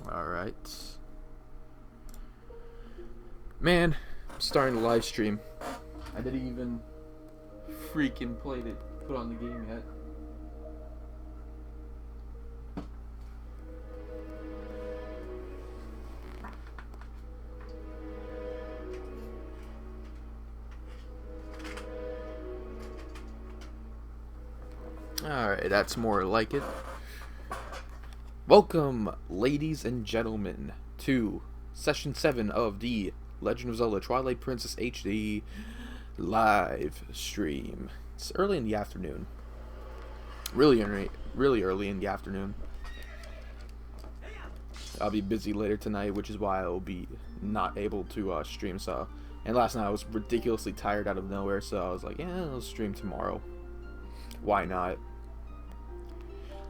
Alright. Man, I'm starting the live stream. I didn't even freaking put on the game yet. Alright, that's more like it. Welcome, ladies and gentlemen, to Session 7 of the Legend of Zelda Twilight Princess HD live stream. It's early in the afternoon. Really early in the afternoon. I'll be busy later tonight, which is why I'll be not able to stream. And last night I was ridiculously tired out of nowhere, so I was like, yeah, I'll stream tomorrow. Why not?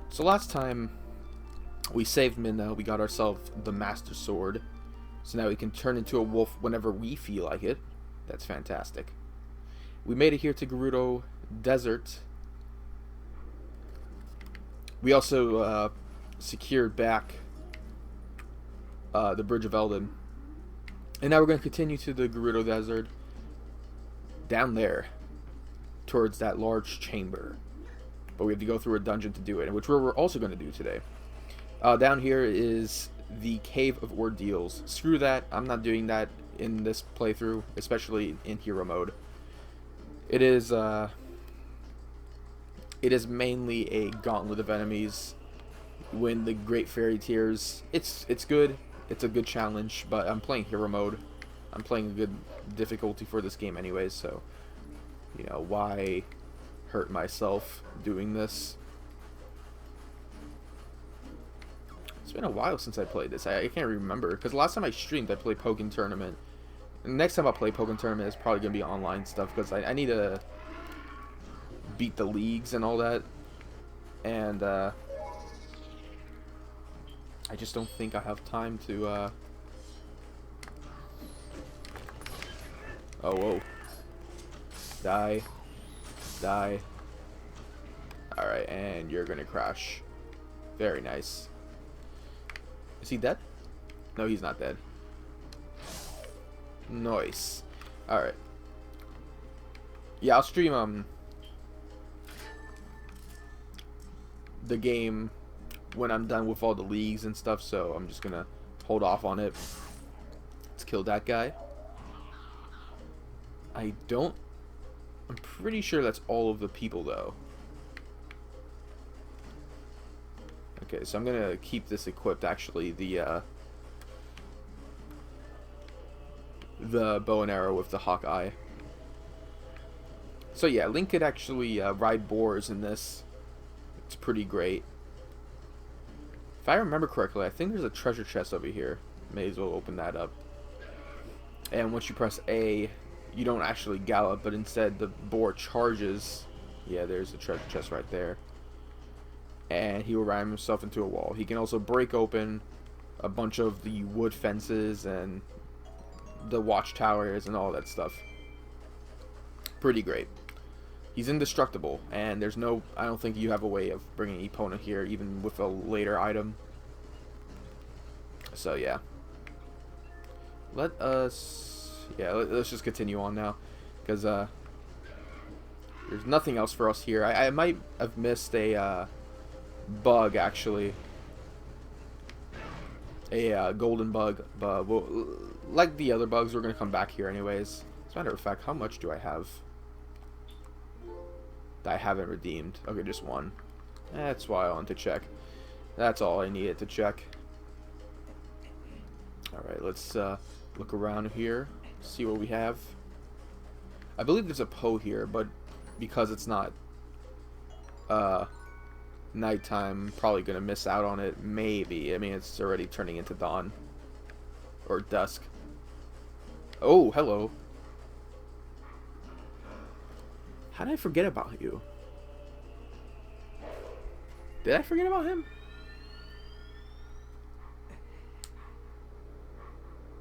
So last time we saved Minna, we got ourselves the Master Sword. So now we can turn into a wolf whenever we feel like it. That's fantastic. We made it here to Gerudo Desert. We also secured back the Bridge of Eldin. And now we're going to continue to the Gerudo Desert down there towards that large chamber. But we have to go through a dungeon to do it, which we're also going to do today. Down here is the Cave of Ordeals. Screw that. I'm not doing that in this playthrough, especially in hero mode. It is mainly a gauntlet of enemies. Win the Great Fairy Tears. It's good. It's a good challenge, but I'm playing hero mode. I'm playing a good difficulty for this game anyways, so you know, why hurt myself doing this? It's been a while since I played this. I can't remember, because last time I streamed I played Pokken Tournament. And next time I play Pokken Tournament is probably going to be online stuff, because I need to beat the leagues and all that. And I just don't think I have time to oh, whoa. Die. Alright, and you're gonna crash. Very nice. Is he dead? No, he's not dead. Nice. Alright. Yeah, I'll stream the game when I'm done with all the leagues and stuff, so I'm just gonna hold off on it. Let's kill that guy. I'm pretty sure that's all of the people, though. Okay, so I'm gonna keep this equipped, actually, the bow and arrow with the Hawkeye. So yeah, Link could actually ride boars in this. It's pretty great. If I remember correctly, I think there's a treasure chest over here. May as well open that up. And once you press A, you don't actually gallop, but instead the boar charges. Yeah, there's a treasure chest right there. And he will ram himself into a wall. He can also break open a bunch of the wood fences and the watchtowers and all that stuff. Pretty great. He's indestructible, and there's no... I don't think you have a way of bringing an opponent here, even with a later item. So, yeah. Let's just continue on now, because there's nothing else for us here. I might have missed a bug, actually. A golden bug, but like the other bugs, we're going to come back here anyways. As a matter of fact, how much do I have that I haven't redeemed? Okay, just one. That's why I wanted to check. That's all I needed to check. Alright, let's look around here, see what we have. I believe there's a Poe here, but because it's not nighttime, probably gonna miss out on it. Maybe. I mean, it's already turning into dawn or dusk. Oh, hello. How did I forget about you? Did I forget about him?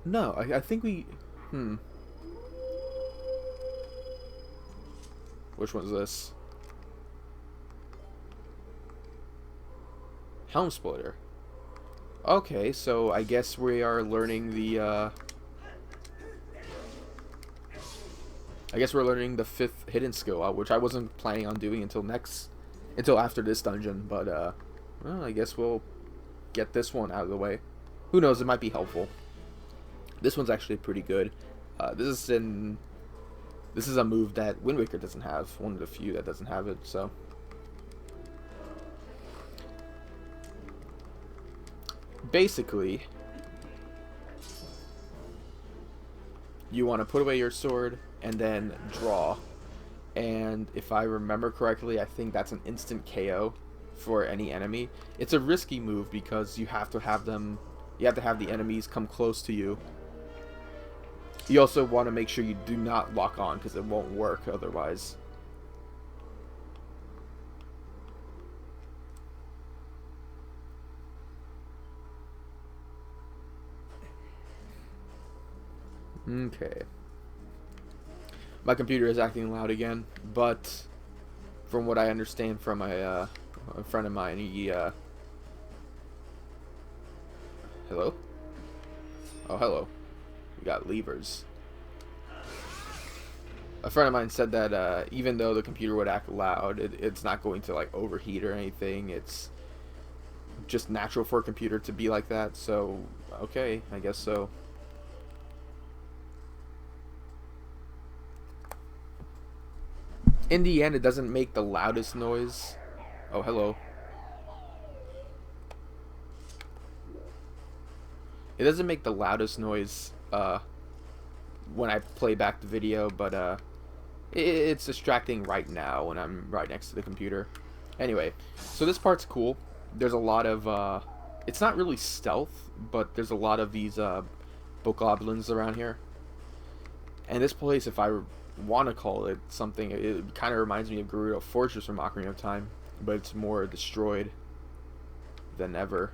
No, I think we... Which one's this? Helm splitter. Okay, so I guess we are learning the, I guess we're learning the 5th hidden skill, which I wasn't planning on doing until after this dungeon, but, well, I guess we'll get this one out of the way. Who knows, it might be helpful. This one's actually pretty good. This is a move that Wind Waker doesn't have, one of the few that doesn't have it, so. Basically, you want to put away your sword and then draw. And if I remember correctly, I think that's an instant KO for any enemy. It's a risky move because you have to have the enemies come close to you. You also want to make sure you do not lock on because it won't work otherwise. Okay. My computer is acting loud again, but from what I understand from a friend of mine, he, hello? Oh, hello. We got levers. A friend of mine said that even though the computer would act loud, it's not going to like overheat or anything. It's just natural for a computer to be like that. So, okay, I guess so. In the end, it doesn't make the loudest noise. Oh, hello. It doesn't make the loudest noise when I play back the video, but it's distracting right now when I'm right next to the computer. Anyway, so this part's cool. There's a lot of it's not really stealth, but there's a lot of these bokoblins around here. And this place, if I want to call it something, it kind of reminds me of Gerudo Fortress from Ocarina of Time, but it's more destroyed than ever.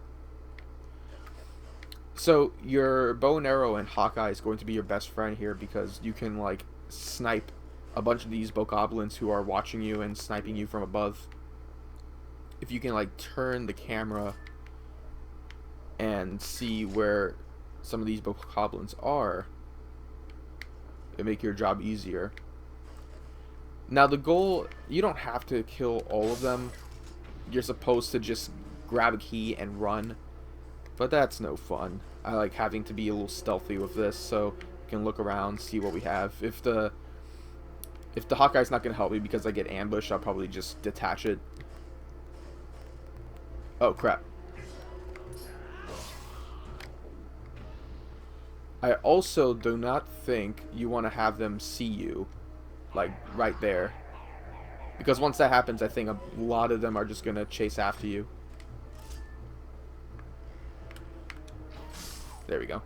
So your bow and arrow and Hawkeye is going to be your best friend here because you can like snipe a bunch of these bokoblins who are watching you and sniping you from above. If you can like turn the camera and see where some of these bokoblins are, it'll make your job easier. Now the goal, you don't have to kill all of them. You're supposed to just grab a key and run, but that's no fun. I like having to be a little stealthy with this, so you can look around, see what we have. If the Hawkeye's not going to help me because I get ambushed, I'll probably just detach it. Oh crap. I also do not think you want to have them see you, like, right there. Because once that happens, I think a lot of them are just going to chase after you. There we go.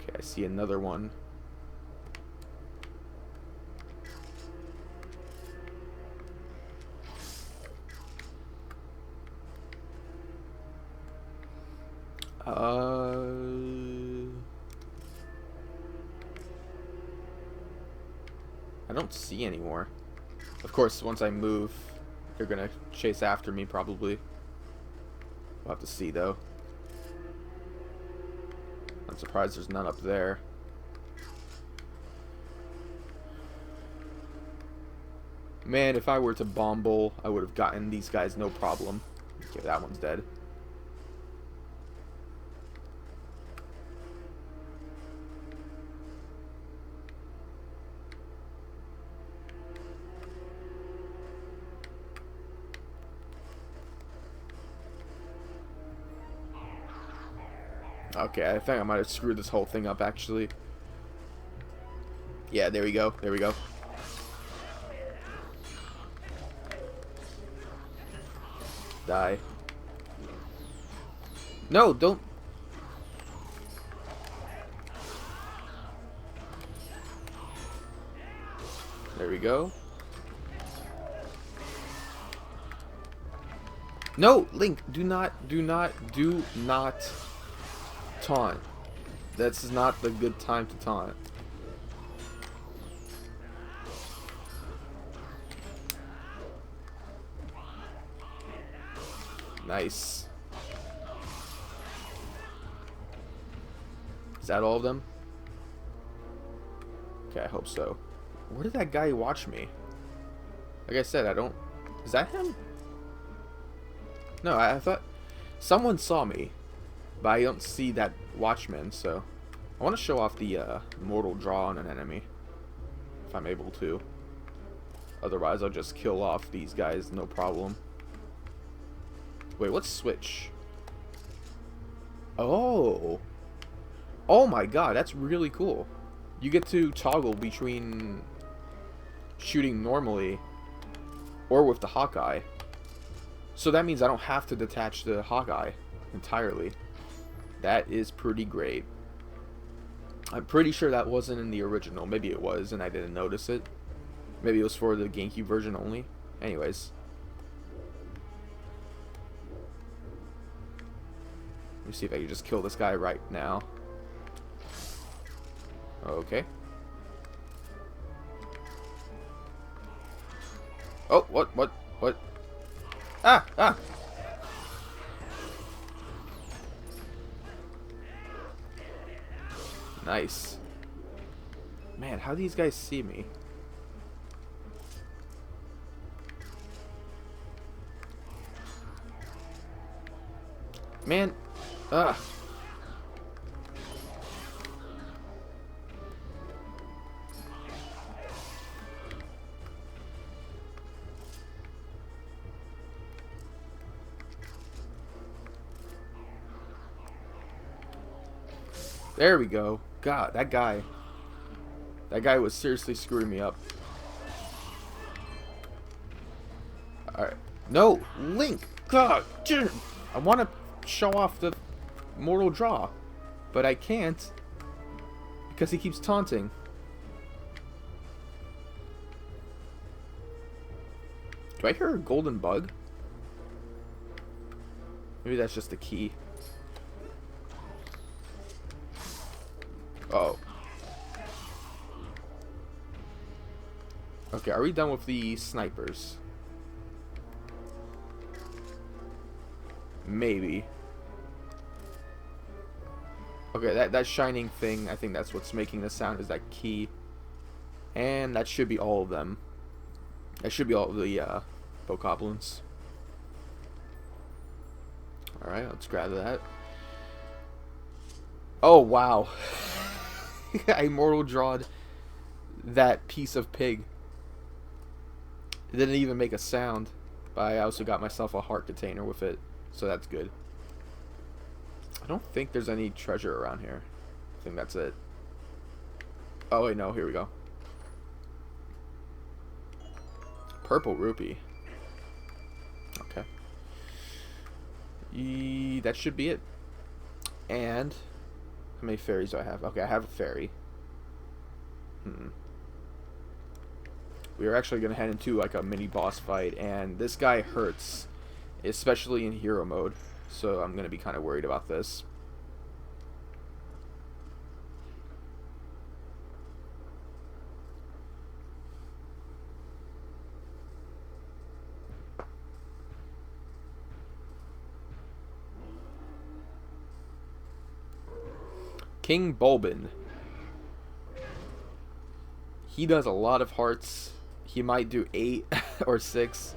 Okay, I see another one. I don't see any more. Of course, once I move, they're gonna chase after me, probably. We'll have to see, though. I'm surprised there's none up there. Man, if I were to bomb bowl, I would have gotten these guys no problem. Okay, that one's dead. Okay, I think I might have screwed this whole thing up, actually. Yeah, there we go. There we go. Die. No, don't. There we go. No, Link, do not taunt. This is not the good time to taunt. Nice. Is that all of them? Okay, I hope so. Where did that guy watch me? Like I said, I don't... Is that him? No, I thought... Someone saw me. But I don't see that watchman, so... I want to show off the mortal draw on an enemy. If I'm able to. Otherwise, I'll just kill off these guys, no problem. Wait, what's switch? Oh! Oh my god, that's really cool. You get to toggle between shooting normally or with the Hawkeye. So that means I don't have to detach the Hawkeye entirely. That is pretty great. I'm pretty sure that wasn't in the original. Maybe it was and I didn't notice it. Maybe it was for the GameCube version only. Anyways. Let me see if I can just kill this guy right now. Okay. Oh, what? Ah! Nice. Man, how do these guys see me? Man, ugh. There we go. God, that guy was seriously screwing me up. Alright. No! Link! God! I want to show off the mortal draw. But I can't. Because he keeps taunting. Do I hear a golden bug? Maybe that's just the key. Oh. Okay, are we done with the snipers? Maybe. Okay, that shining thing, I think that's what's making the sound, is that key. And that should be all of them. That should be all of the bokoblins. Alright, let's grab that. Oh, wow. I mortal drawed that piece of pig. It didn't even make a sound. But I also got myself a heart container with it. So that's good. I don't think there's any treasure around here. I think that's it. Oh wait, no, here we go. Purple rupee. Okay. That should be it. And how many fairies do I have? Okay, I have a fairy. We are actually gonna head into like a mini boss fight, and this guy hurts, especially in hero mode. So I'm gonna be kind of worried about this. King Bulbin. He does a lot of hearts. He might do 8 or 6.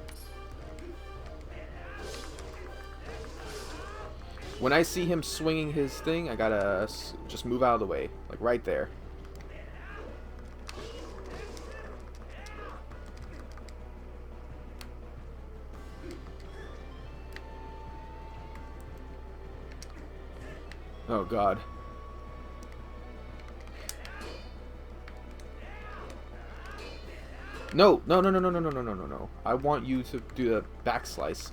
When I see him swinging his thing, I gotta just move out of the way. Like right there. Oh god. No, no, no, no, no, no, no, no, no, no, no. I want you to do the back slice.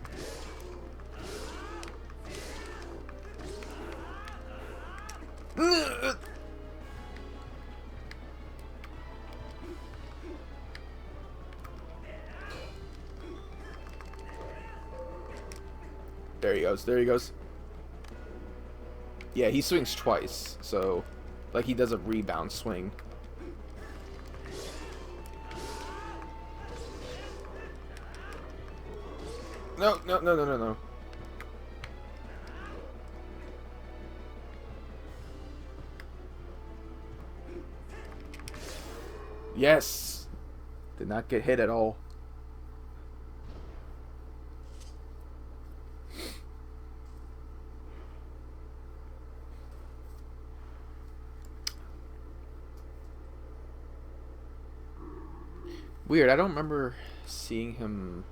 There he goes. There he goes. Yeah, he swings twice. So, like, he does a rebound swing. No, no, no, no, no, no. Yes! Did not get hit at all. Weird, I don't remember seeing him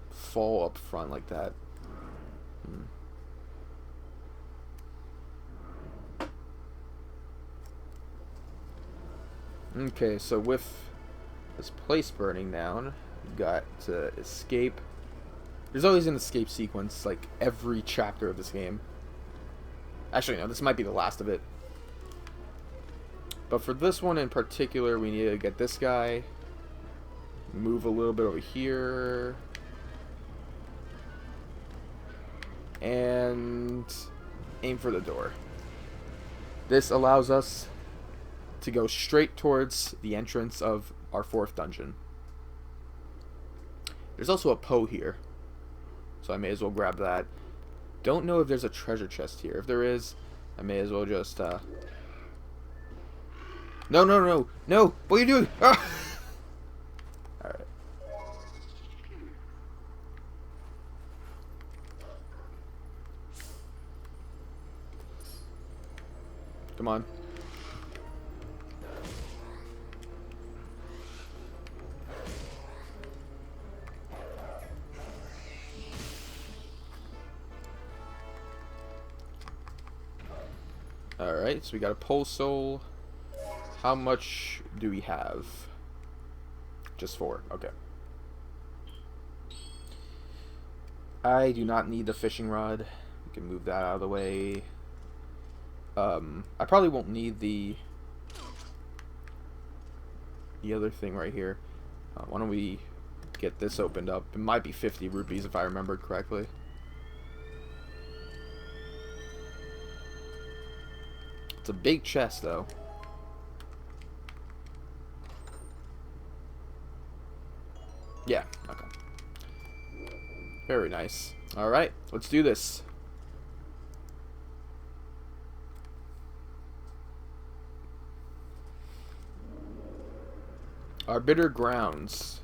fall up front like that. Okay, so with this place burning down, you got to escape. There's always an escape sequence, like every chapter of this game. Actually, no, this might be the last of it. But for this one in particular, we need to get this guy, move a little bit over here, and aim for the door. This allows us to go straight towards the entrance of our 4th dungeon. There's also a Poe here, so I may as well grab that. Don't know if there's a treasure chest here. If there is, I may as well just no, no, no, no! What are you doing? Ah! Alright. Come on. Alright, so we got a pole soul. How much do we have? Just 4. Okay. I do not need the fishing rod. We can move that out of the way. I probably won't need the other thing right here. Why don't we get this opened up? It might be 50 rupees if I remember correctly. It's a big chest, though. Yeah, okay. Very nice. Alright, let's do this. Arbiter Grounds.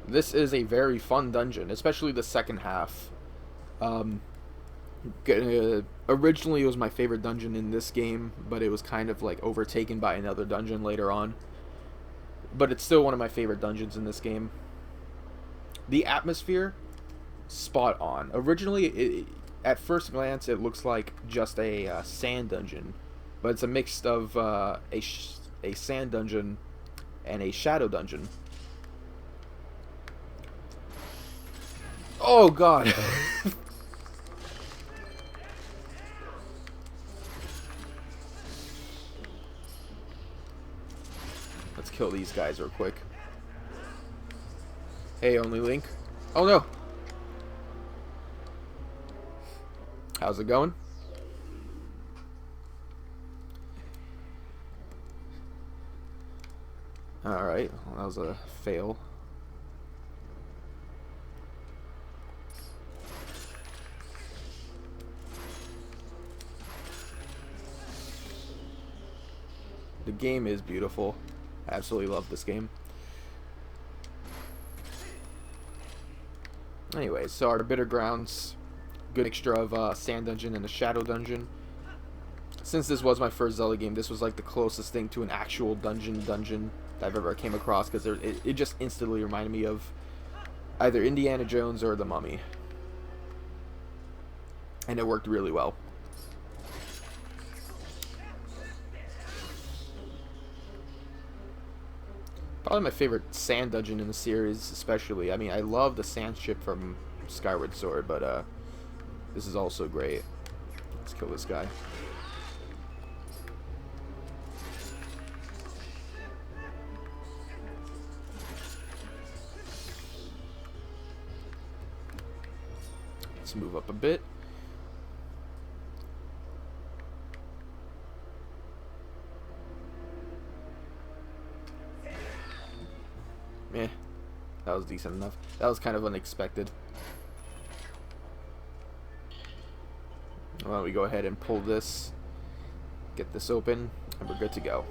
This is a very fun dungeon, especially the second half. Originally it was my favorite dungeon in this game, but it was kind of like overtaken by another dungeon later on. But it's still one of my favorite dungeons in this game. The atmosphere, spot on. Originally, at first glance, it looks like just a sand dungeon, but it's a mix of a sand dungeon and a shadow dungeon. Oh god! Let's kill these guys real quick. Hey, only Link. Oh no! How's it going? Alright, well, that was a fail. The game is beautiful. I absolutely love this game. Anyways, so Arbiter Grounds, good mixture of sand dungeon and a shadow dungeon. Since this was my first Zelda game, this was like the closest thing to an actual dungeon that I've ever came across, because it just instantly reminded me of either Indiana Jones or The Mummy. And it worked really well. Probably my favorite sand dungeon in the series, especially. I mean, I love the sand ship from Skyward Sword, but this is also great. Let's kill this guy. Let's move up a bit. Eh, that was decent enough. That was kind of unexpected. Why don't we go ahead and pull this, get this open, and we're good to go.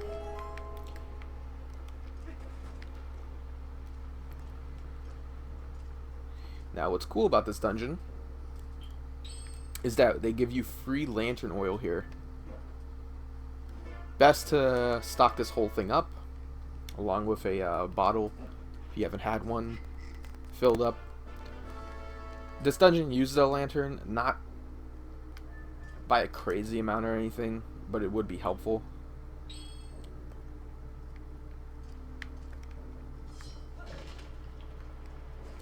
Now, what's cool about this dungeon is that they give you free lantern oil here. Best to stock this whole thing up, along with a bottle, if you haven't had one filled up. This dungeon uses a lantern, not by a crazy amount or anything, but it would be helpful.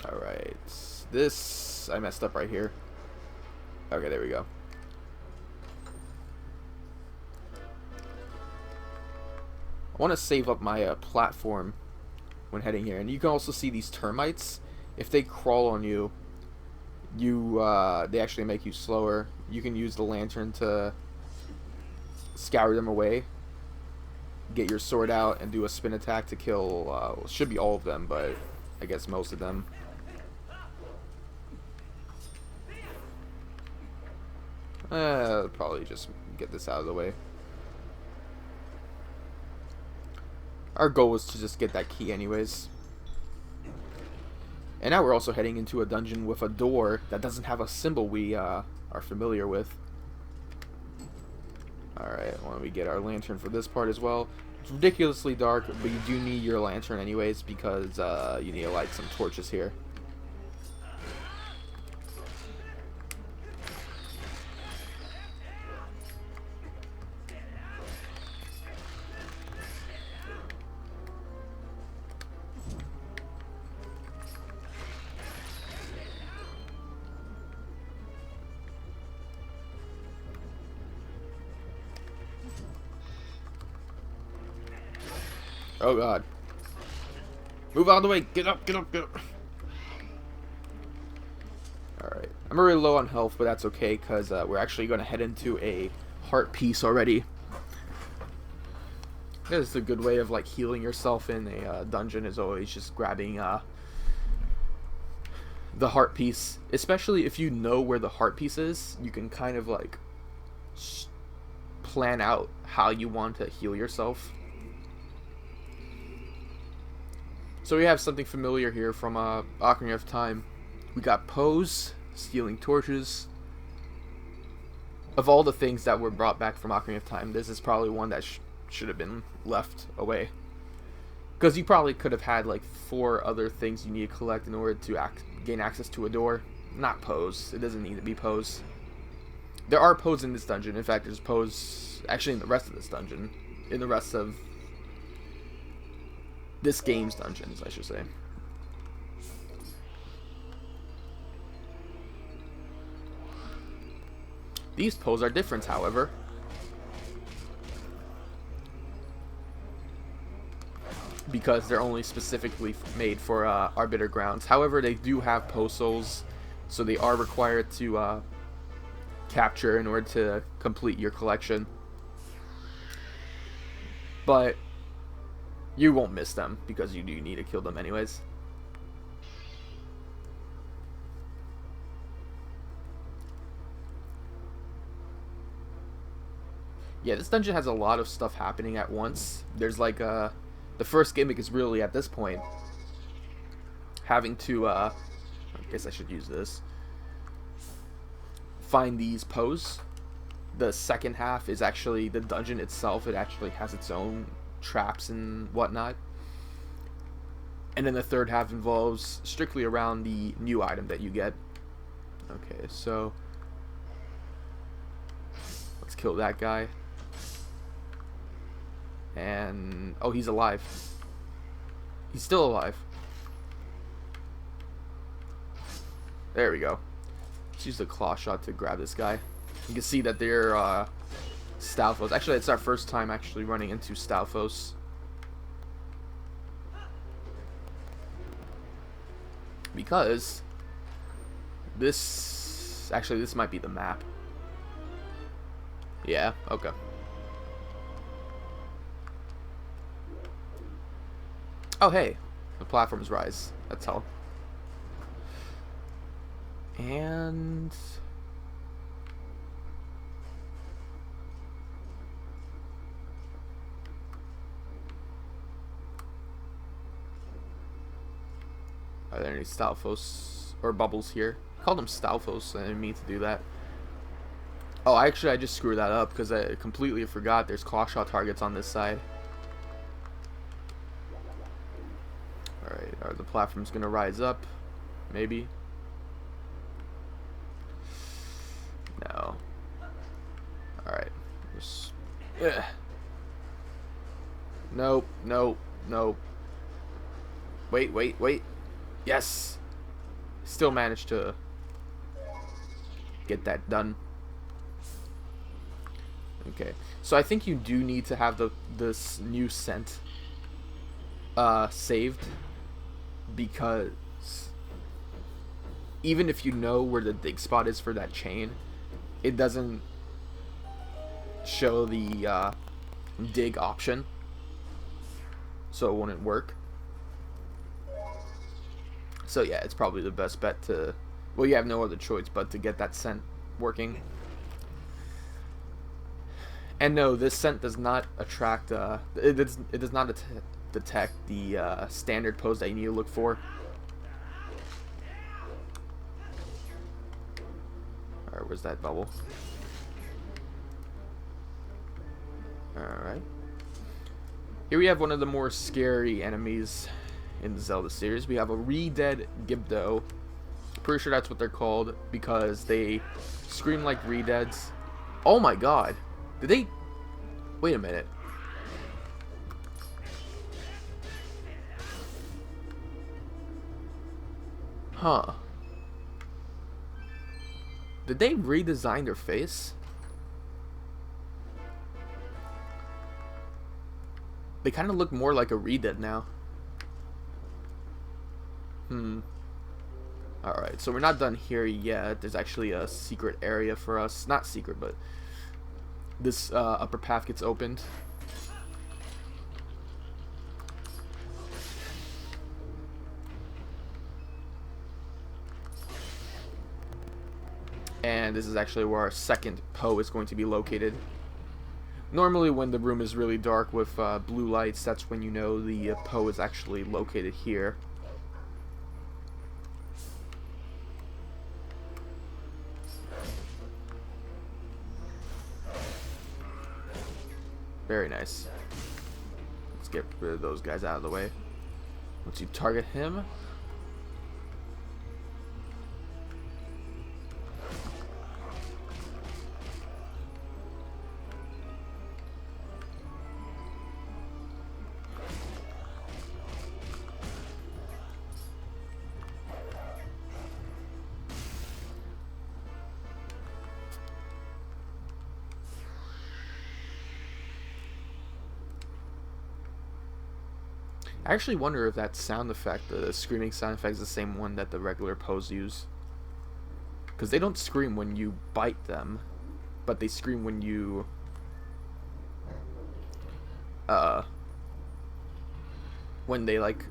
Alright, this, I messed up right here. Okay, there we go. I want to save up my platform when heading here. And you can also see these termites. If they crawl on you, they actually make you slower. You can use the lantern to scour them away. Get your sword out and do a spin attack to kill, should be all of them, but I guess most of them. Probably just get this out of the way. Our goal was to just get that key anyways. And now we're also heading into a dungeon with a door that doesn't have a symbol we are familiar with. Alright, why don't we get our lantern for this part as well. It's ridiculously dark, but you do need your lantern anyways because you need to light some torches here. Oh god. Move out of the way. Get up, get up, get up. Alright. I'm really low on health, but that's okay because we're actually going to head into a heart piece already. This is a good way of like healing yourself in a dungeon, is always just grabbing the heart piece. Especially if you know where the heart piece is, you can kind of like plan out how you want to heal yourself. So we have something familiar here from Ocarina of Time. We got Pose, stealing torches. Of all the things that were brought back from Ocarina of Time, this is probably one that should have been left away. Because you probably could have had like 4 other things you need to collect in order to gain access to a door. Not Pose. It doesn't need to be Pose. There are Pose in this dungeon. In fact, there's Pose actually in the rest of this dungeon. In the rest of this game's dungeons, I should say. These poses are different, however. Because they're only specifically made for Arbiter Grounds. However, they do have pose souls, so they are required to capture in order to complete your collection. But you won't miss them, because you do need to kill them anyways. Yeah, this dungeon has a lot of stuff happening at once. There's like the first gimmick is really at this point having to I guess I should use this. Find these pose. The second half is actually the dungeon itself. It actually has its own traps and whatnot. And then the third half involves strictly around the new item that you get. Okay, so let's kill that guy. And oh, he's alive. He's still alive. There we go. Let's use the claw shot to grab this guy. You can see that they're Stalfos. Actually, it's our first time actually running into Stalfos. Because this this. Actually, this might be the map. Yeah, okay. Oh, hey. The platforms rise. That's all. And... are there any Stalfos or bubbles here? I called them Stalfos. I didn't mean to do that. Oh, actually, I just screwed that up because I completely forgot there's clawshot targets on this side. Alright, are the platforms going to rise up? Maybe. No. Alright. Nope, nope, nope. Wait, wait, wait. Yes! Still managed to get that done. Okay, so I think you do need to have this new scent saved, because even if you know where the dig spot is for that chain, it doesn't show the dig option, so it wouldn't work. So yeah, it's probably the best bet to, well, you have no other choice but to get that scent working. And no, this scent does not attract, it does not detect the standard pose that you need to look for. Alright, where's that bubble? Alright. Here we have one of the more scary enemies in the Zelda series. We have a re-dead Gibdo. Pretty sure that's what they're called because they scream like re-deads. Oh my god. Did they... wait a minute. Huh. Did they redesign their face? They kind of look more like a re-dead now. Alright, so we're not done here yet. There's actually a secret area for us. Not secret, but this upper path gets opened. And this is actually where our second Poe is going to be located. Normally when the room is really dark with blue lights, that's when you know the Poe is actually located here. Very nice. Let's get rid of those guys out of the way. Once you target him, I actually wonder if that sound effect, the screaming sound effect, is the same one that the regular Poes use. Because they don't scream when you bite them, but they scream when you... when they, like,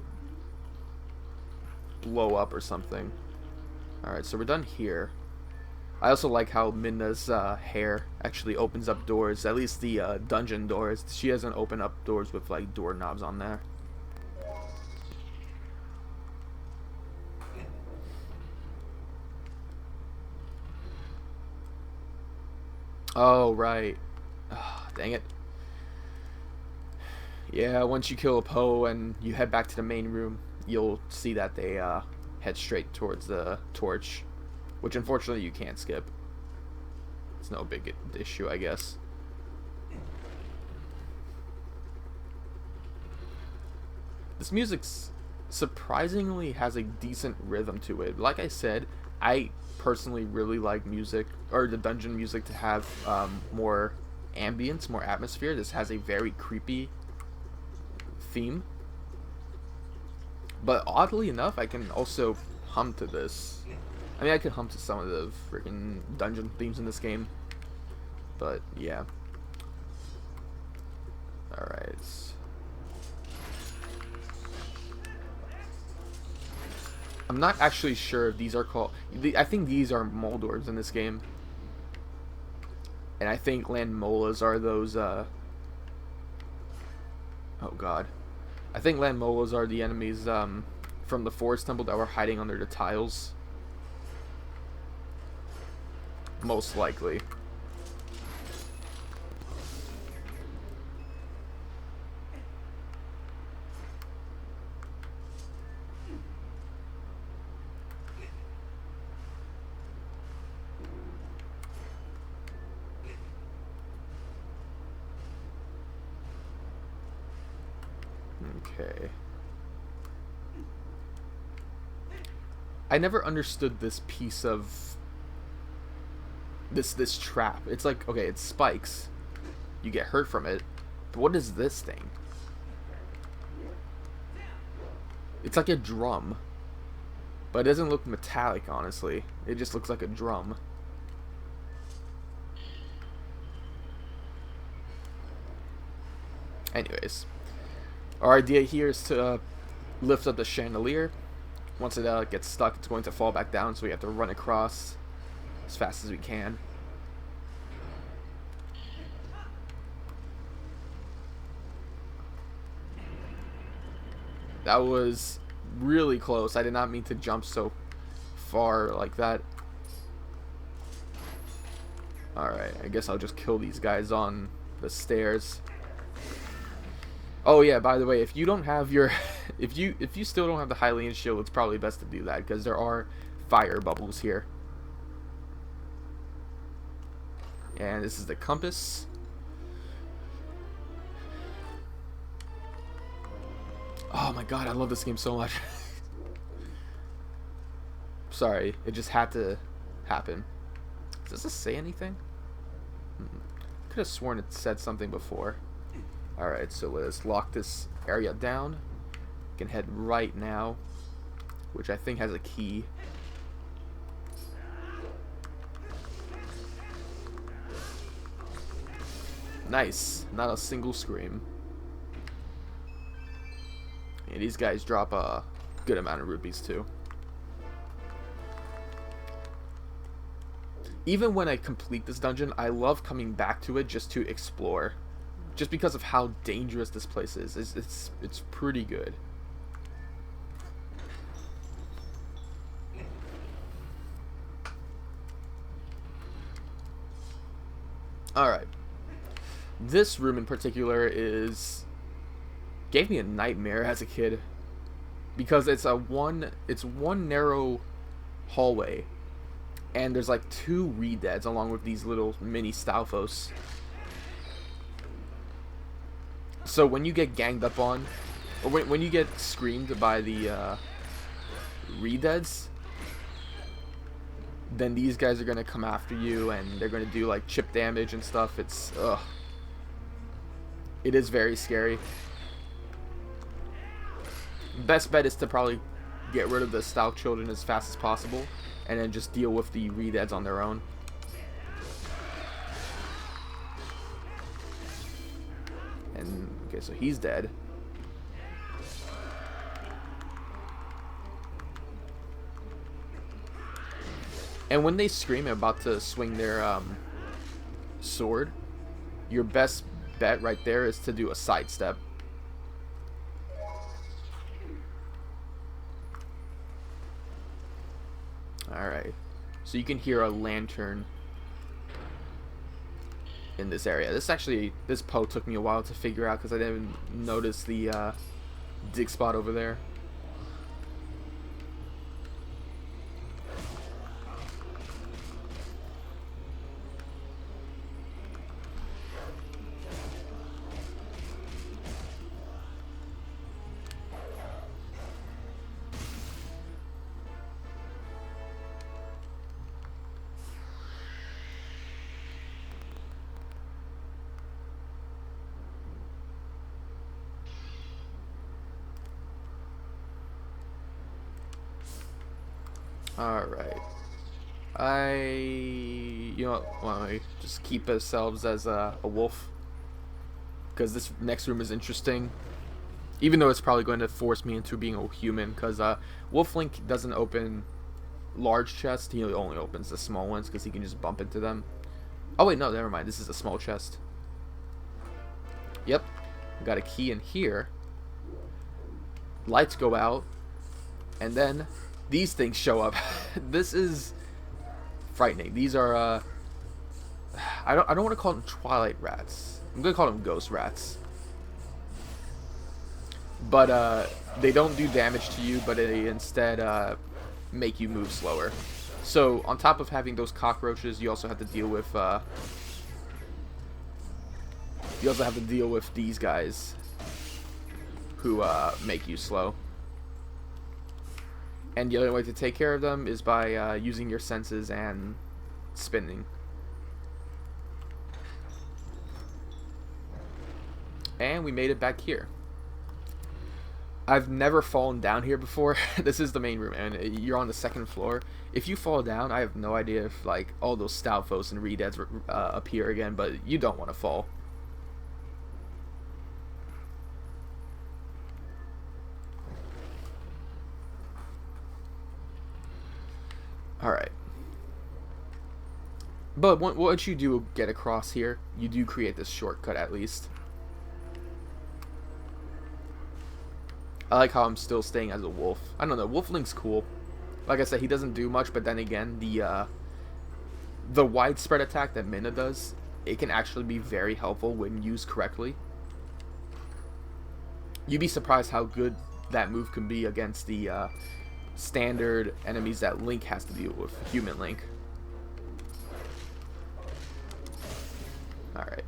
blow up or something. Alright, so we're done here. I also like how Midna's hair actually opens up doors, at least the dungeon doors. She doesn't open up doors with, like, doorknobs on there. Oh, right. Oh, dang it. Yeah, once you kill a Poe and you head back to the main room, you'll see that they head straight towards the torch, which unfortunately you can't skip. It's no big issue, I guess. This music surprisingly has a decent rhythm to it. Like I said, I personally really like music, or the dungeon music, to have more ambience, more atmosphere. This has a very creepy theme, but oddly enough I can also hum to this. I mean, I could hum to some of the freaking dungeon themes in this game, but yeah. Alright. I'm not actually sure if these are called... I think these are Moldors in this game. And I think Landmolas are those, Oh god. I think Landmolas are the enemies, from the Forest Temple that were hiding under the tiles. Most likely. Okay. I never understood this piece of this trap. It's like, okay, it's spikes. You get hurt from it. But what is this thing? It's like a drum. But it doesn't look metallic, honestly. It just looks like a drum. Anyways. Our idea here is to lift up the chandelier. Once it gets stuck, it's going to fall back down, so we have to run across as fast as we can. That was really close. I did not mean to jump so far like that. Alright, I guess I'll just kill these guys on the stairs. Oh yeah, by the way, if you don't have your if you still don't have the Hylian shield, it's probably best to do that because there are fire bubbles here. And this is the compass. Oh my god, I love this game so much. Sorry, it just had to happen. Does this say anything? Could have sworn it said something before. Alright, so let's lock this area down. We can head right now, which I think has a key. Nice. Not a single scream. And these guys drop a good amount of rupees too. Even when I complete this dungeon, I love coming back to it just to explore. Just because of how dangerous this place is. It's pretty good. Alright. This room in particular gave me a nightmare as a kid. Because it's one narrow hallway. And there's like 2 Redeads along with these little mini Stalfos. So when you get ganged up on, or when you get screamed by the Redeads, then these guys are gonna come after you, and they're gonna do like chip damage and stuff. It's it is very scary. Best bet is to probably get rid of the Stalk children as fast as possible, and then just deal with the Redeads on their own. And okay, so he's dead. And when they scream about to swing their sword, your best bet right there is to do a sidestep. Alright. So you can hear a lantern in this area. This Poe took me a while to figure out because I didn't notice the dig spot over there. Alright. You know what, why don't we just keep ourselves as a wolf? Because this next room is interesting. Even though it's probably going to force me into being a human, because Wolf Link doesn't open large chests, he only opens the small ones because he can just bump into them. Oh wait, no, never mind, this is a small chest. Yep, got a key in here. Lights go out, and then these things show up. This is frightening. These are I don't want to call them Twilight rats. I'm gonna call them ghost rats. But they don't do damage to you, but they instead make you move slower. So on top of having those cockroaches, you also have to deal with these guys who make you slow. And the only way to take care of them is by using your senses and spinning. And we made it back here. I've never fallen down here before. This is the main room, and you're on the second floor. If you fall down, I have no idea if like all those Stalfos and Redeads appear again, but you don't want to fall. Alright. But once you do get across here, you do create this shortcut at least. I like how I'm still staying as a wolf. I don't know, Wolf Link's cool. Like I said, he doesn't do much, but then again, the widespread attack that Minna does, it can actually be very helpful when used correctly. You'd be surprised how good that move can be against the standard enemies that Link has to deal with, human Link. Alright.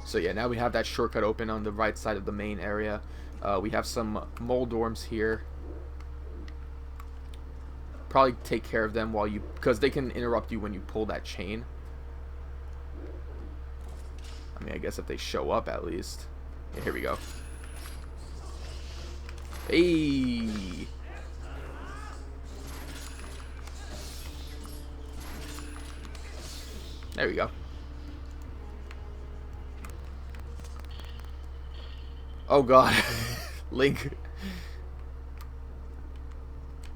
So yeah, now we have that shortcut open on the right side of the main area. We have some Moldorms here. Probably take care of them while you, because they can interrupt you when you pull that chain. I mean, I guess if they show up at least. Yeah, here we go. Hey! There we go. Oh god. Link.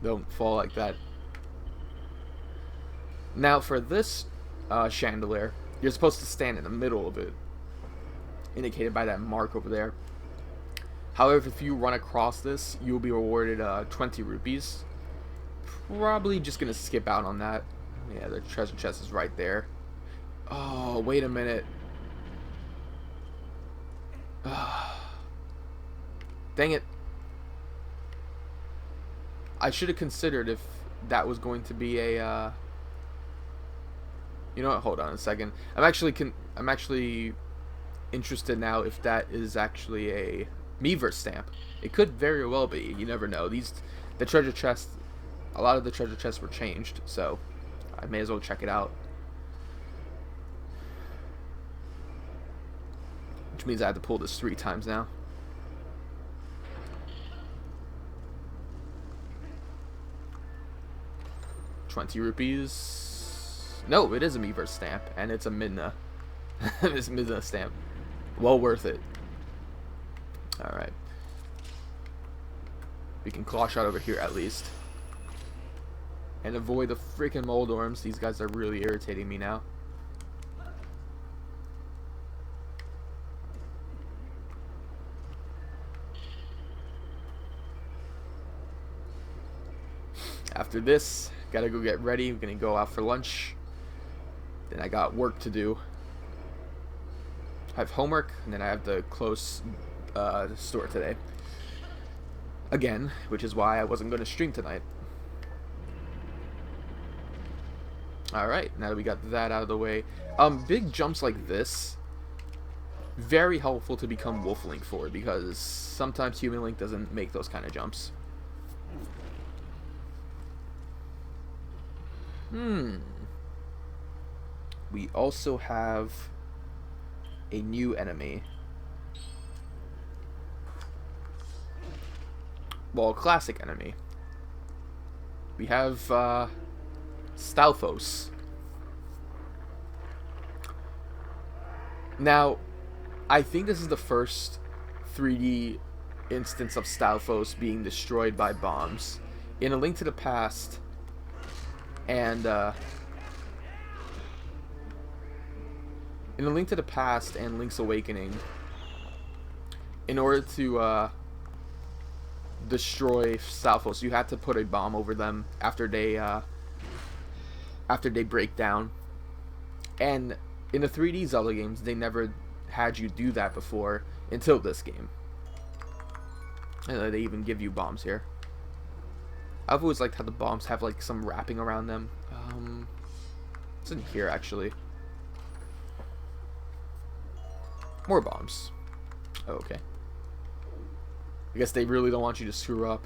Don't fall like that. Now for this chandelier, you're supposed to stand in the middle of it, indicated by that mark over there. However, if you run across this, you'll be rewarded 20 rupees. Probably just gonna skip out on that. Yeah, the treasure chest is right there. Oh, wait a minute. Dang it. I should have considered if that was going to be a you know what, hold on a second. I'm actually interested now if that is actually a Miiverse stamp. It could very well be. You never know. The treasure chests, a lot of the treasure chests were changed, so I may as well check it out. Which means I have to pull this 3 times now. ₹20. No, it is a Miiverse stamp, and it's a Midna. It's a Midna stamp. Well worth it. Alright. We can claw shot over here at least. And avoid the freaking Moldorms. These guys are really irritating me now. After this, gotta go get ready. We're gonna go out for lunch. Then I got work to do. I have homework, and then I have to close the store today. Again, which is why I wasn't going to stream tonight. Alright, now that we got that out of the way. Big jumps like this, very helpful to become Wolf Link for, because sometimes Human Link doesn't make those kind of jumps. We also have a new enemy. Well, a classic enemy. we have Stalfos. Now, I think this is the first 3D instance of Stalfos being destroyed by bombs. In A Link to the Past and in A Link to the Past and Link's Awakening, in order to destroy Stalfos, you had to put a bomb over them after they break down. And in the 3D Zelda games, they never had you do that before until this game. And they even give you bombs here. I've always liked how the bombs have like some wrapping around them. It's in here actually. More bombs. Oh, okay. I guess they really don't want you to screw up.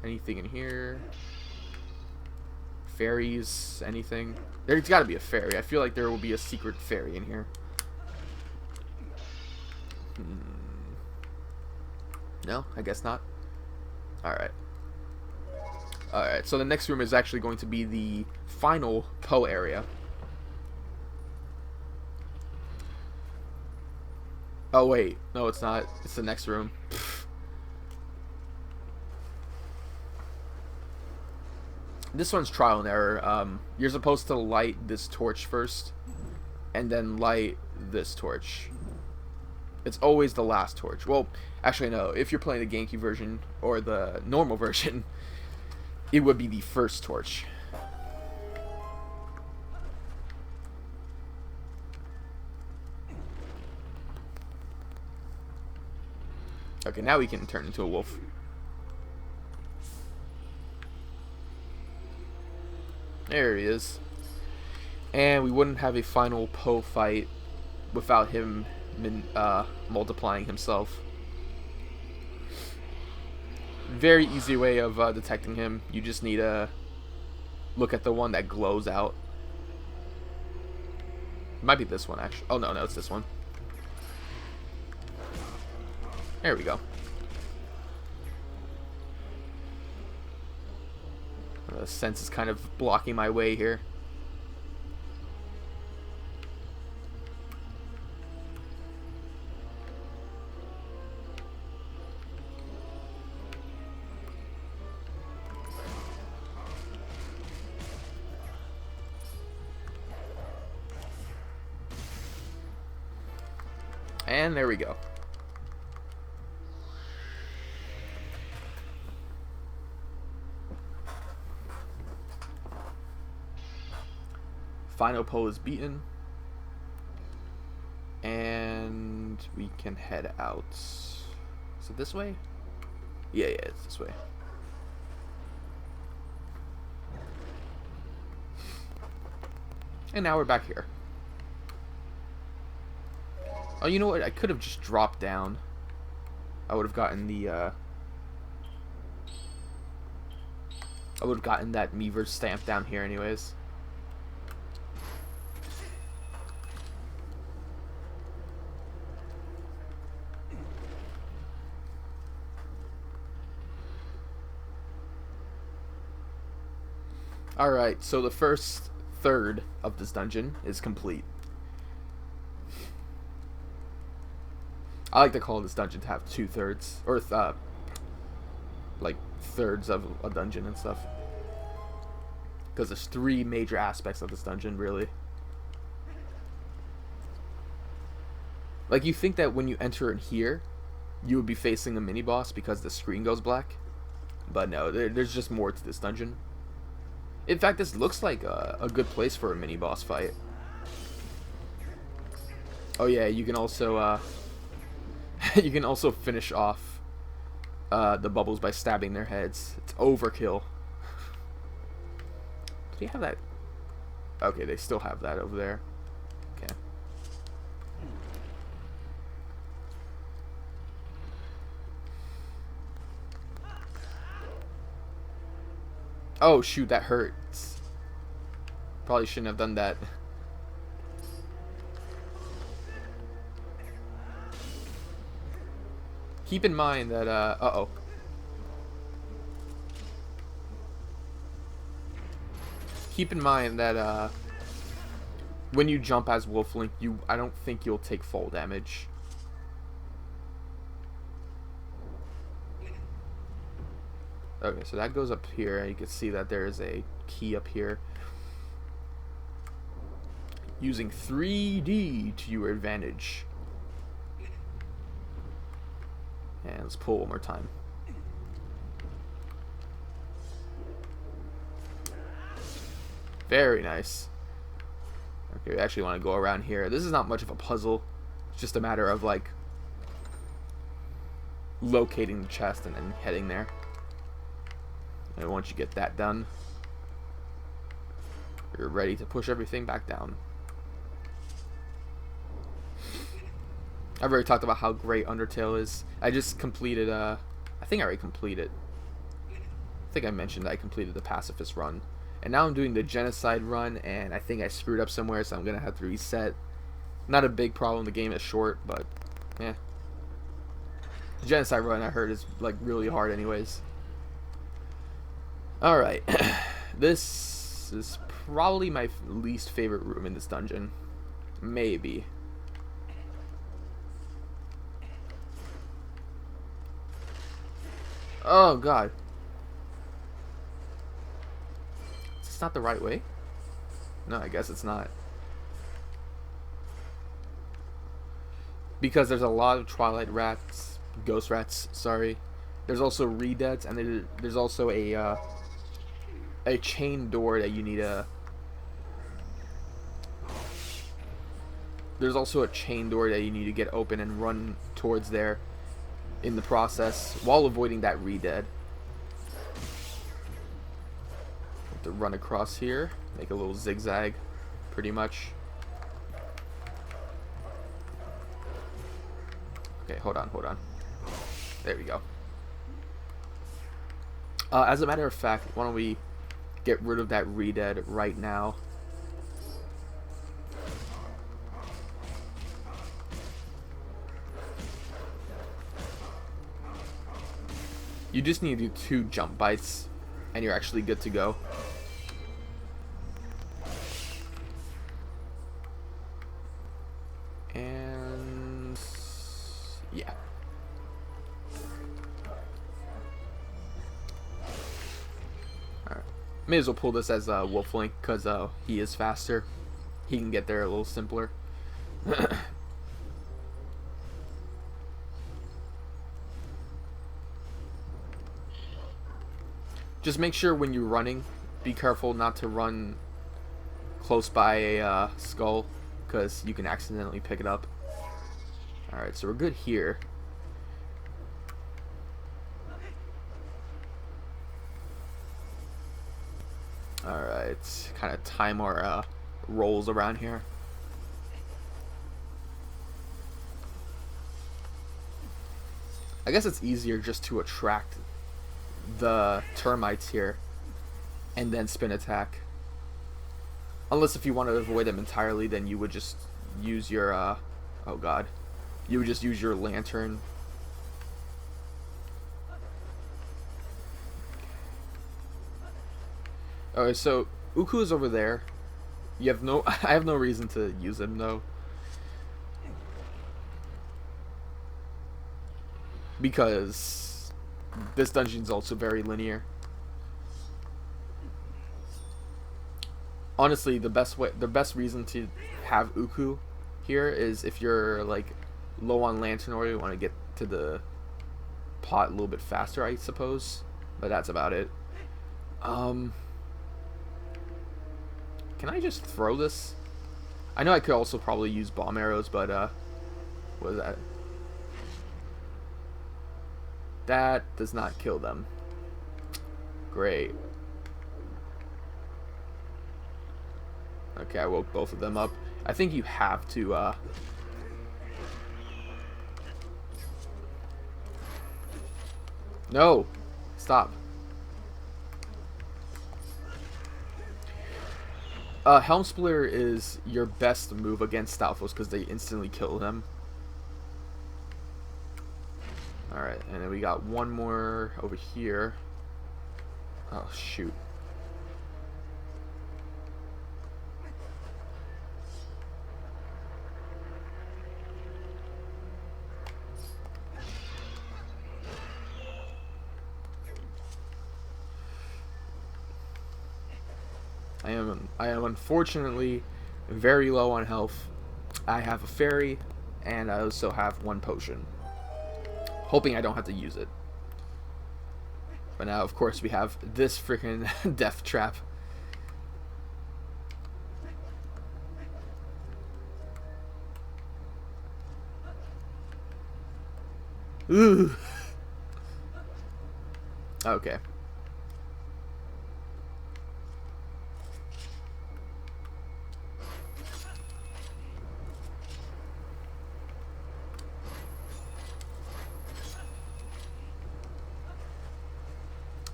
Anything in here? Fairies? Anything? There's got to be a fairy. I feel like there will be a secret fairy in here. No, I guess not. Alright. Alright, so the next room is actually going to be the final Poe area. Oh, wait. No, it's not. It's the next room. This one's trial and error. You're supposed to light this torch first, and then light this torch. It's always the last torch. Well, actually no. If you're playing the GameCube version or the normal version, it would be the first torch. Okay, now we can turn into a wolf. There he is. And we wouldn't have a final Poe fight without him multiplying himself. Very easy way of detecting him. You just need to look at the one that glows out. It might be this one, actually. Oh, no, it's this one. There we go. The sense is kind of blocking my way here. And there we go. Final Poe is beaten. And we can head out. Is it this way? Yeah, it's this way. And now we're back here. Oh, you know what? I could have just dropped down. I would have gotten the, I would have gotten that Miiverse stamp down here anyways. Alright, so the first third of this dungeon is complete. I like to call this dungeon to have 2/3, or like thirds of a dungeon and stuff. Because there's 3 major aspects of this dungeon, really. Like, you think that when you enter in here, you would be facing a mini-boss because the screen goes black. But no, there's just more to this dungeon. In fact, this looks like a good place for a mini-boss fight. Oh yeah, you can also you can also finish off the bubbles by stabbing their heads. It's overkill. Do they have that? Okay, they still have that over there. Okay. Oh shoot, that hurts. Probably shouldn't have done that. Keep in mind that, uh-oh. keep in mind that when you jump as Wolflink, I don't think you'll take fall damage. Okay, so that goes up here. You can see that there is a key up here. Using 3D to your advantage. And let's pull one more time. Very nice. Okay, we actually want to go around here. This is not much of a puzzle. It's just a matter of, like, locating the chest and then heading there. And once you get that done, you're ready to push everything back down. I've already talked about how great Undertale is. I just completed, I think I already completed. I think I mentioned I completed the Pacifist run. And now I'm doing the Genocide run, and I think I screwed up somewhere, so I'm going to have to reset. Not a big problem, the game is short, but, yeah. The Genocide run, I heard, is, like, really hard anyways. Alright. This is probably my least favorite room in this dungeon. Maybe. Oh, God. Is this not the right way? No, I guess it's not. Because there's a lot of Twilight rats, ghost rats, sorry. There's also re-deads, and there's also a chain door that you need to... There's also a chain door that you need to get open and run towards there in the process, while avoiding that re-dead. Have to run across here, make a little zigzag, pretty much. Okay, hold on. There we go. As a matter of fact, why don't we get rid of that re-dead right now. You just need to do 2 jump bites, and you're actually good to go. And... yeah. Alright. May as well pull this as Wolflink, because he is faster. He can get there a little simpler. Just make sure when you're running, be careful not to run close by a skull, because you can accidentally pick it up. Alright, so we're good here. Alright, kind of time our rolls around here. I guess it's easier just to attract the termites here and then spin attack. Unless if you want to avoid them entirely, then you would just use your oh god, you would just use your lantern. Okay, so Uku is over there. You have no I have no reason to use him though, because this dungeon is also very linear. Honestly, the best reason to have Uku here is if you're like low on lantern or you want to get to the pot a little bit faster, I suppose. But that's about it. Can I just throw this? I know I could also probably use bomb arrows, but what is that? That does not kill them. Great. Okay, I woke both of them up. I think you have to, No! Stop. Helm Splitter is your best move against Stalfos because they instantly kill them. Alright, and then we got one more over here. Oh, shoot. I am unfortunately very low on health. I have a fairy, and I also have one potion. Hoping I don't have to use it. But now, of course, we have this freaking death trap. Ooh. Okay.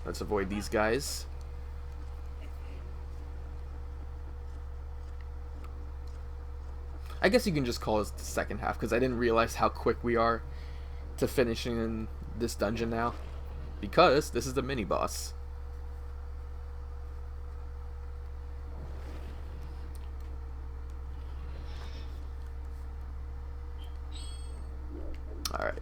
Let's avoid these guys. I guess you can just call this the second half, because I didn't realize how quick we are to finishing in this dungeon now. Because this is the mini-boss. Alright.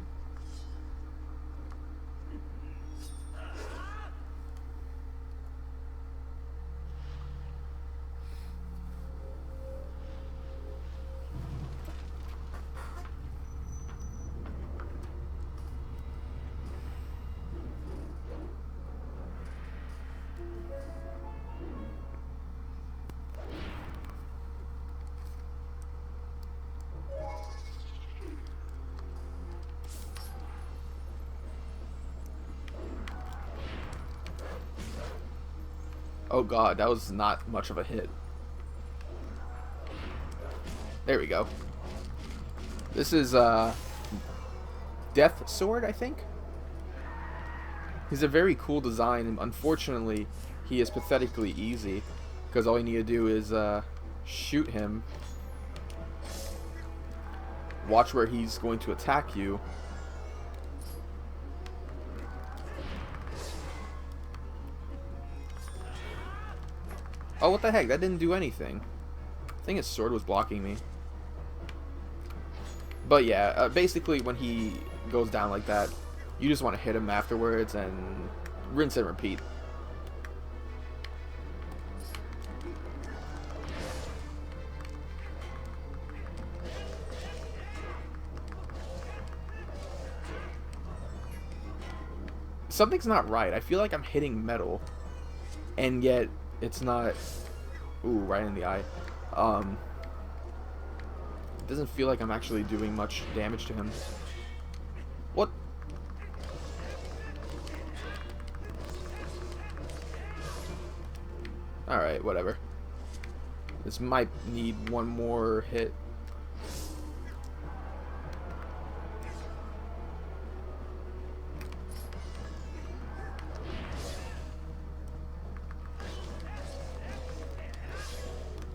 Oh god, that was not much of a hit. There we go. This is Death Sword, I think? He's a very cool design, and unfortunately, he is pathetically easy. Because all you need to do is shoot him. Watch where he's going to attack you. Oh, what the heck? That didn't do anything. I think his sword was blocking me. But yeah, basically when he goes down like that, you just want to hit him afterwards and rinse and repeat. Something's not right. I feel like I'm hitting metal, and yet it's not. Ooh, right in the eye. It doesn't feel like I'm actually doing much damage to him. What? Alright, whatever. This might need one more hit.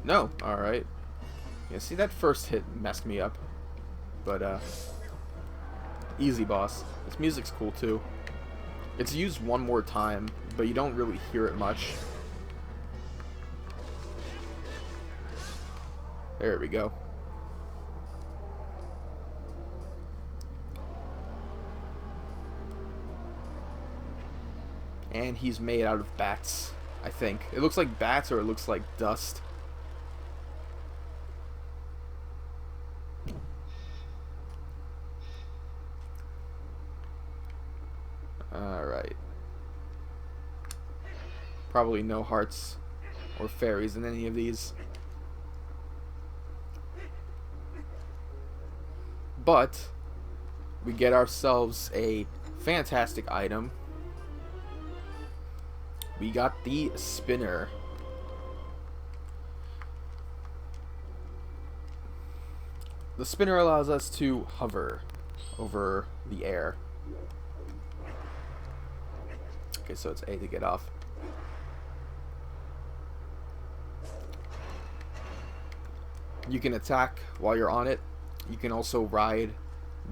No, alright. Yeah, see, that first hit messed me up. But, easy, boss. This music's cool, too. It's used one more time, but you don't really hear it much. There we go. And he's made out of bats, I think. It looks like bats, or it looks like dust. Alright. Probably no hearts or fairies in any of these. But we get ourselves a fantastic item. We got the spinner. The spinner allows us to hover over the air. Okay, so it's A to get off. You can attack while you're on it. You can also ride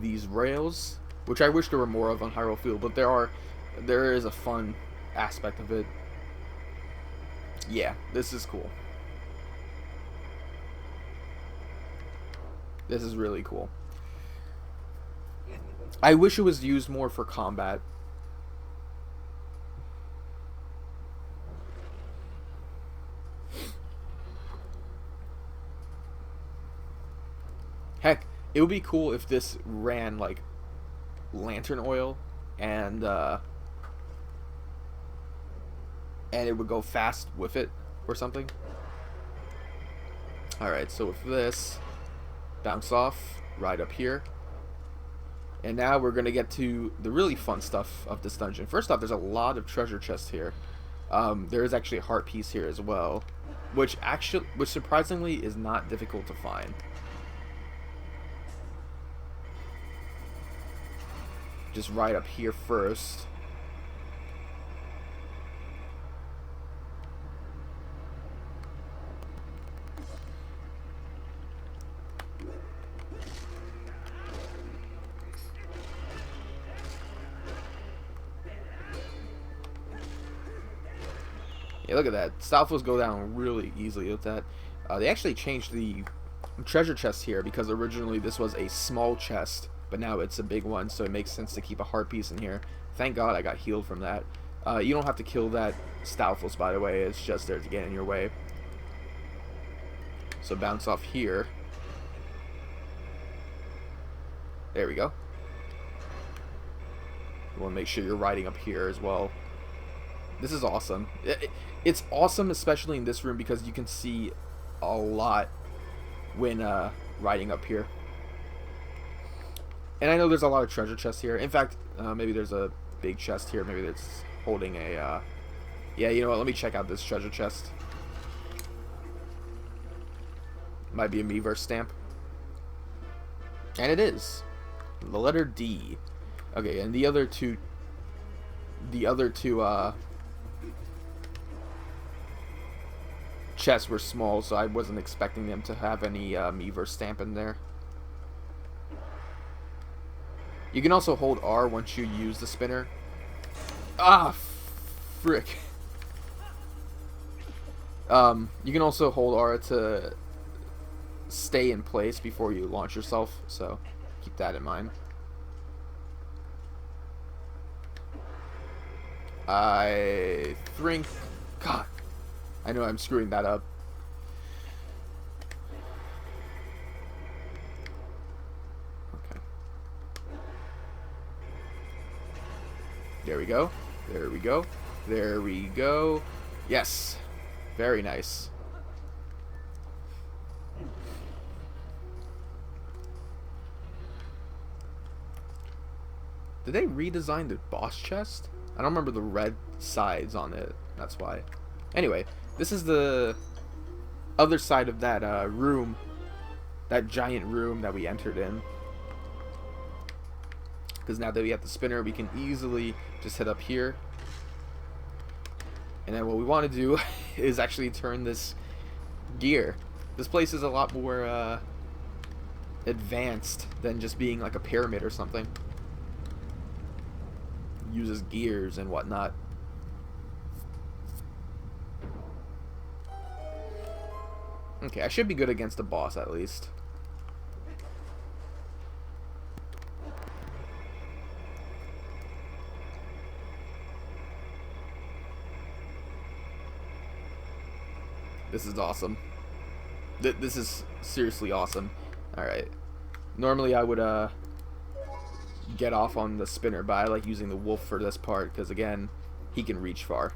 these rails, which I wish there were more of on Hyrule Field, but there is a fun aspect of it. Yeah, this is cool. This is really cool. I wish it was used more for combat. Heck, it would be cool if this ran like lantern oil and it would go fast with it or something. Alright, so with this, bounce off, right up here. And now we're going to get to the really fun stuff of this dungeon. First off, there's a lot of treasure chests here. There is actually a heart piece here as well, which surprisingly is not difficult to find. Just right up here first. Yeah, look at that. Stalfos go down really easily with that. They actually changed the treasure chest here because originally this was a small chest, but now it's a big one, so it makes sense to keep a heart piece in here. Thank God I got healed from that. You don't have to kill that Stalfos, by the way. It's just there to get in your way. So bounce off here. There we go. You want to make sure you're riding up here as well. This is awesome. It's awesome, especially in this room, because you can see a lot when riding up here. And I know there's a lot of treasure chests here. In fact, maybe there's a big chest here. Maybe that's holding a... Yeah, you know what? Let me check out this treasure chest. Might be a Miiverse stamp. And it is. The letter D. Okay, and the other two chests were small, so I wasn't expecting them to have any Miiverse stamp in there. You can also hold R once you use the spinner. Ah, frick. You can also hold R to stay in place before you launch yourself, so keep that in mind. I think... God, I know I'm screwing that up. Okay. There we go. There we go. There we go. Yes. Very nice. Did they redesign the boss chest? I don't remember the red sides on it. That's why. Anyway, this is the other side of that room. That giant room that we entered in. Because now that we have the spinner, we can easily just head up here. And then what we want to do is actually turn this gear. This place is a lot more advanced than just being like a pyramid or something. Uses gears and whatnot. Okay, I should be good against the boss at least. This is awesome. This is seriously awesome. Alright. Normally I would get off on the spinner, but I like using the wolf for this part because, again, he can reach far.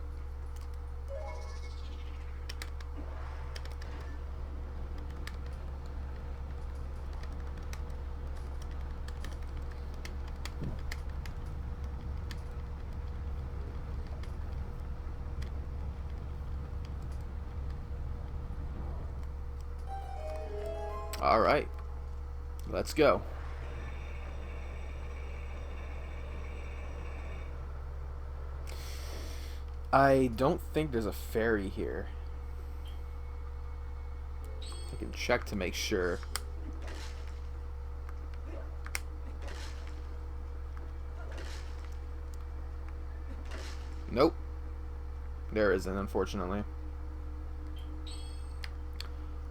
Alright, let's go. I don't think there's a ferry here. I can check to make sure. Nope. There isn't, unfortunately.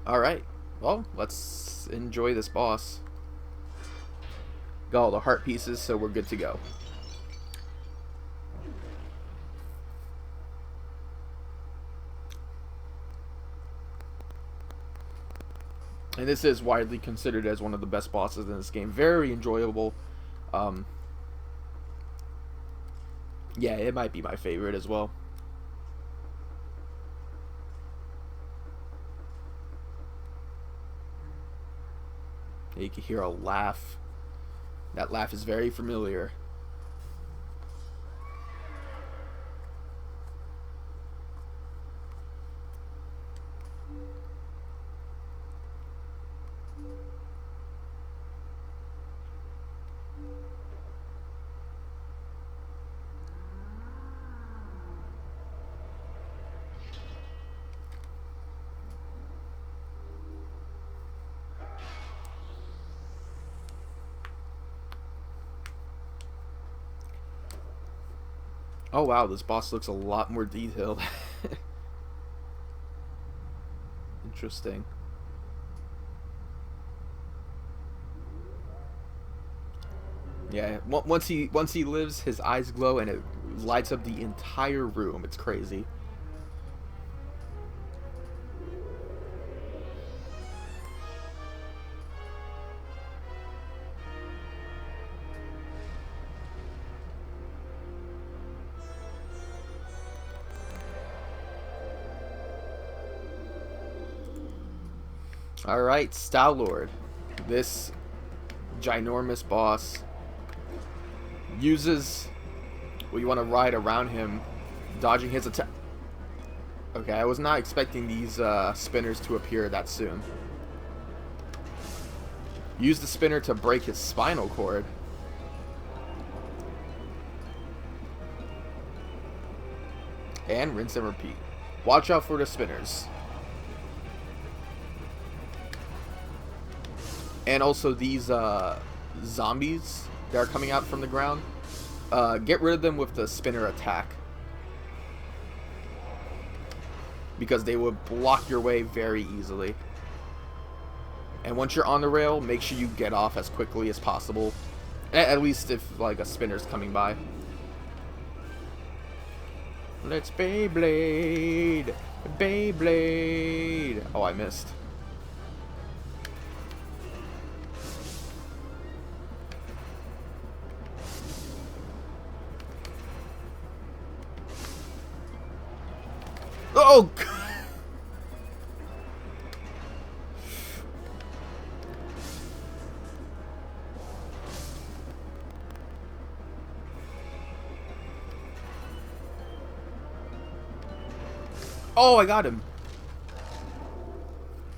Alright. Well, let's enjoy this boss. Got all the heart pieces, so we're good to go. And this is widely considered as one of the best bosses in this game. Very enjoyable. Um, yeah, it might be my favorite as well. You can hear a laugh. That laugh is very familiar. Oh wow, this boss looks a lot more detailed. Interesting. Yeah, once he lives, his eyes glow and it lights up the entire room. It's crazy. Alright, Star-Lord. This ginormous boss uses... Well, you want to ride around him, dodging his attack. Okay, I was not expecting these spinners to appear that soon. Use the spinner to break his spinal cord. And rinse and repeat. Watch out for the spinners. And also these zombies that are coming out from the ground. Get rid of them with the spinner attack. Because they will block your way very easily. And once you're on the rail, make sure you get off as quickly as possible. At least if like a spinner's coming by. Let's Beyblade! Beyblade! Oh, I missed. Oh! Oh, I got him.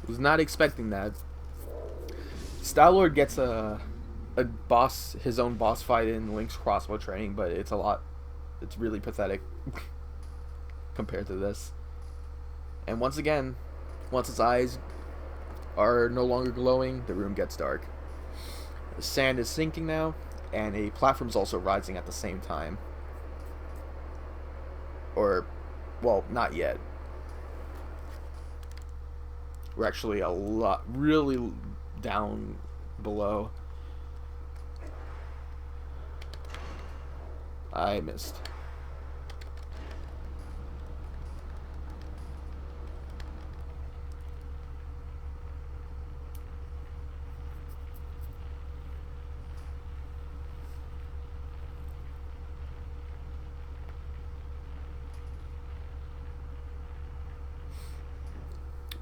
Was not expecting that. Star-Lord gets a boss, his own boss fight in Link's crossbow training, but it's really pathetic compared to this. And once again, once its eyes are no longer glowing, the room gets dark. The sand is sinking now, and a platform's also rising at the same time. Or, well, not yet. We're actually really down below. I missed.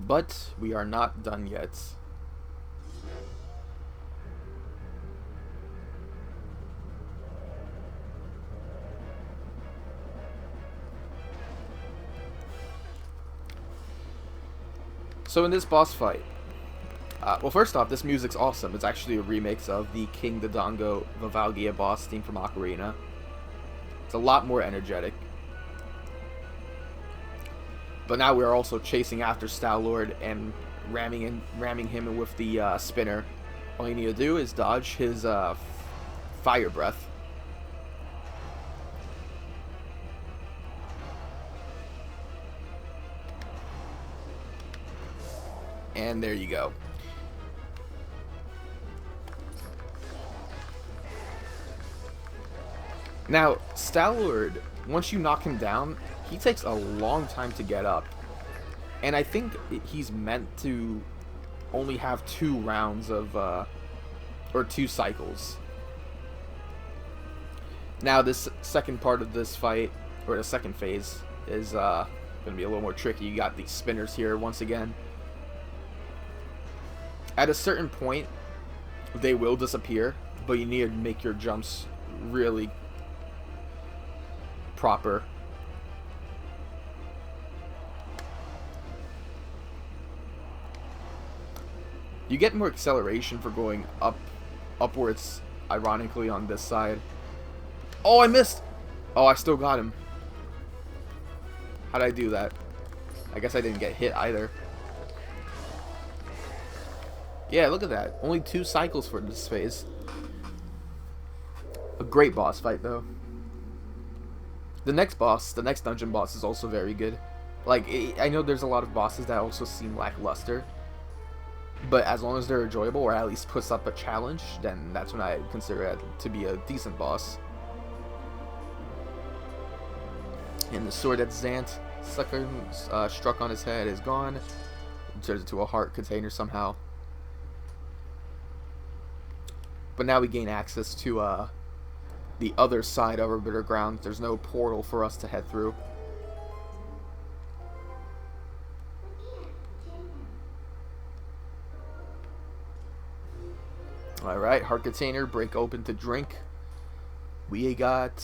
But we are not done yet. So in this boss fight, well, first off, this music's awesome. It's actually a remix of the King Dodongo Vivalgia boss theme from Ocarina. It's a lot more energetic. But now we're also chasing after Star-Lord and ramming him with the spinner. All you need to do is dodge his fire breath. And there you go. Now, Star-Lord, once you knock him down, he takes a long time to get up. And I think he's meant to only have 2 rounds of, or 2 cycles. Now this second part of this fight, or the second phase, is going to be a little more tricky. You got these spinners here once again. At a certain point, they will disappear, but you need to make your jumps really proper. You get more acceleration for going upwards, ironically, on this side. Oh, I missed! Oh, I still got him. How'd I do that? I guess I didn't get hit either. Yeah, look at that. Only 2 cycles for this phase. A great boss fight, though. The next boss, the next dungeon boss, is also very good. Like, I know there's a lot of bosses that also seem lackluster, but as long as they're enjoyable, or at least puts up a challenge, then that's when I consider it to be a decent boss. And the sword that Zant struck on his head is gone. It turns into a heart container somehow. But now we gain access to the other side of Arbiter Grounds. There's no portal for us to head through. Alright, heart container, break open to drink. We got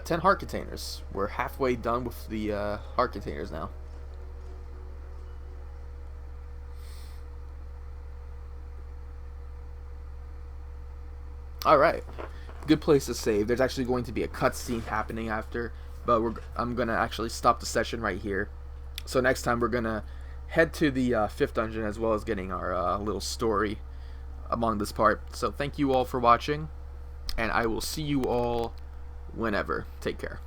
10 heart containers. We're halfway done with the heart containers now. Alright, good place to save. There's actually going to be a cutscene happening after, but I'm going to actually stop the session right here. So next time we're going to head to the 5th dungeon, as well as getting our little story among this part. So thank you all for watching, and I will see you all whenever. Take care.